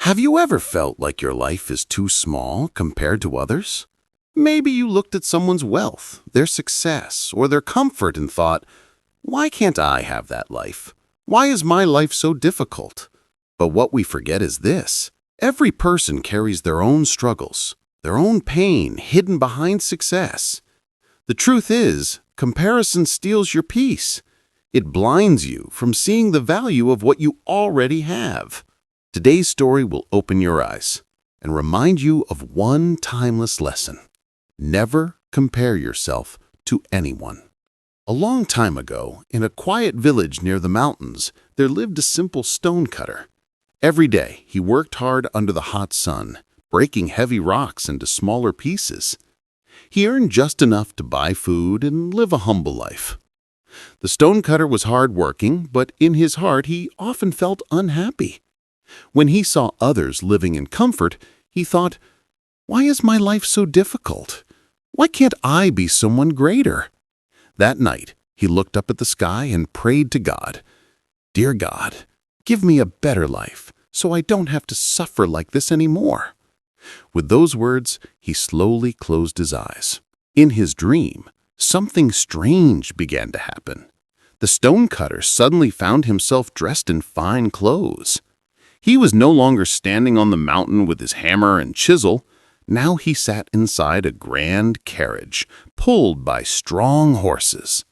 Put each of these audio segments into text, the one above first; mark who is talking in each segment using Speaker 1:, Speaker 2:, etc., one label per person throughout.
Speaker 1: Have you ever felt like your life is too small compared to others? Maybe you looked at someone's wealth, their success, or their comfort and thought, why can't I have that life? Why is my life so difficult? But what we forget is this. Every person carries their own struggles, their own pain hidden behind success. The truth is, comparison steals your peace. It blinds you from seeing the value of what you already have. Today's story will open your eyes and remind you of one timeless lesson. Never compare yourself to anyone. A long time ago, in a quiet village near the mountains, there lived a simple stonecutter. Every day, he worked hard under the hot sun, breaking heavy rocks into smaller pieces. He earned just enough to buy food and live a humble life. The stonecutter was hard-working, but in his heart he often felt unhappy. When he saw others living in comfort, he thought, why is my life so difficult? Why can't I be someone greater? That night, he looked up at the sky and prayed to God. Dear God, give me a better life so I don't have to suffer like this anymore. With those words, he slowly closed his eyes. In his dream, something strange began to happen. The stonecutter suddenly found himself dressed in fine clothes. He was no longer standing on the mountain with his hammer and chisel. Now he sat inside a grand carriage, pulled by strong horses.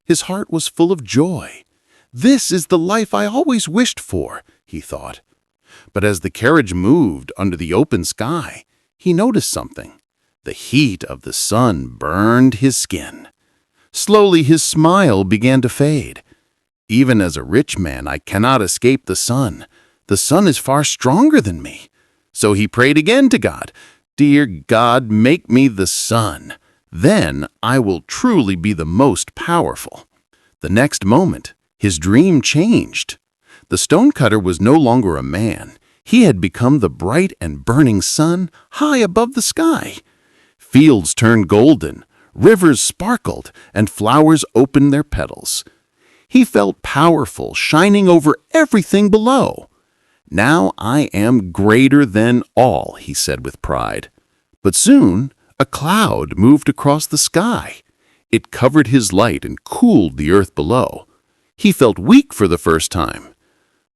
Speaker 1: His heart was full of joy. This is the life I always wished for, he thought. But as the carriage moved under the open sky, he noticed something. The heat of the sun burned his skin. Slowly his smile began to fade. Even as a rich man, I cannot escape the sun. The sun is far stronger than me. So he prayed again to God. Dear God, make me the sun. Then I will truly be the most powerful. The next moment, his dream changed. The stonecutter was no longer a man. He had become the bright and burning sun high above the sky. Fields turned golden, rivers sparkled, and flowers opened their petals. He felt powerful, shining over everything below. Now I am greater than all, he said with pride. But soon, a cloud moved across the sky. It covered his light and cooled the earth below. He felt weak for the first time.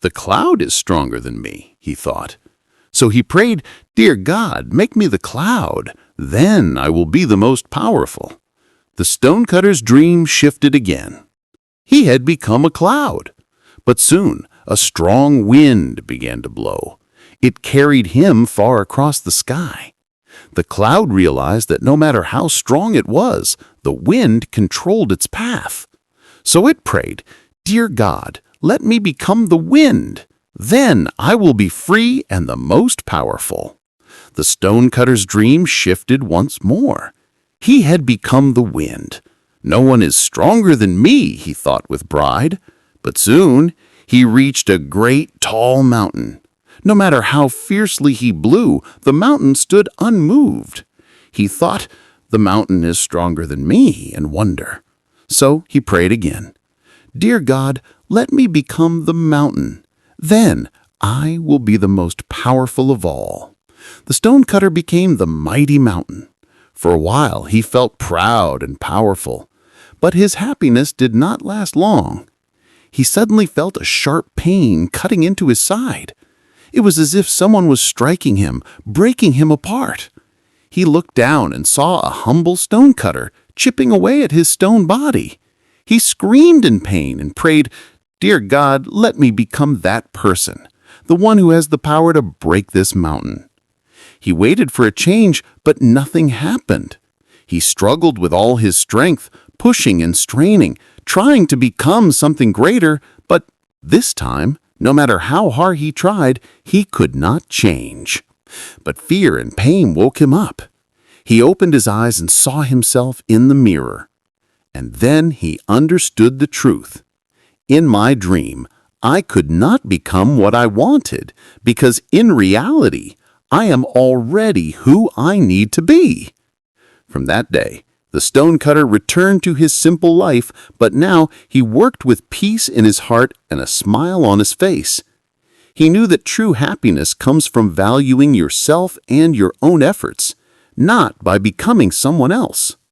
Speaker 1: The cloud is stronger than me, he thought. So he prayed, Dear God, make me the cloud. Then I will be the most powerful. The stonecutter's dream shifted again. He had become a cloud. But soon, a strong wind began to blow. It carried him far across the sky. The cloud realized that no matter how strong it was, the wind controlled its path. So it prayed, Dear God, let me become the wind. Then I will be free and the most powerful. The stonecutter's dream shifted once more. He had become the wind. No one is stronger than me, he thought with pride. But soon, he reached a great tall mountain. No matter how fiercely he blew, the mountain stood unmoved. He thought, the mountain is stronger than me, in wonder. So he prayed again. Dear God, let me become the mountain. Then I will be the most powerful of all. The stonecutter became the mighty mountain. For a while he felt proud and powerful. But his happiness did not last long. He suddenly felt a sharp pain cutting into his side. It was as if someone was striking him, breaking him apart. He looked down and saw a humble stonecutter chipping away at his stone body. He screamed in pain and prayed, Dear God, let me become that person, the one who has the power to break this mountain. He waited for a change, but nothing happened. He struggled with all his strength, pushing and straining, trying to become something greater, but this time, no matter how hard he tried, he could not change. But fear and pain woke him up. He opened his eyes and saw himself in the mirror. And then he understood the truth. In my dream, I could not become what I wanted, because in reality, I am already who I need to be. From that day, the stonecutter returned to his simple life, but now he worked with peace in his heart and a smile on his face. He knew that true happiness comes from valuing yourself and your own efforts, not by becoming someone else.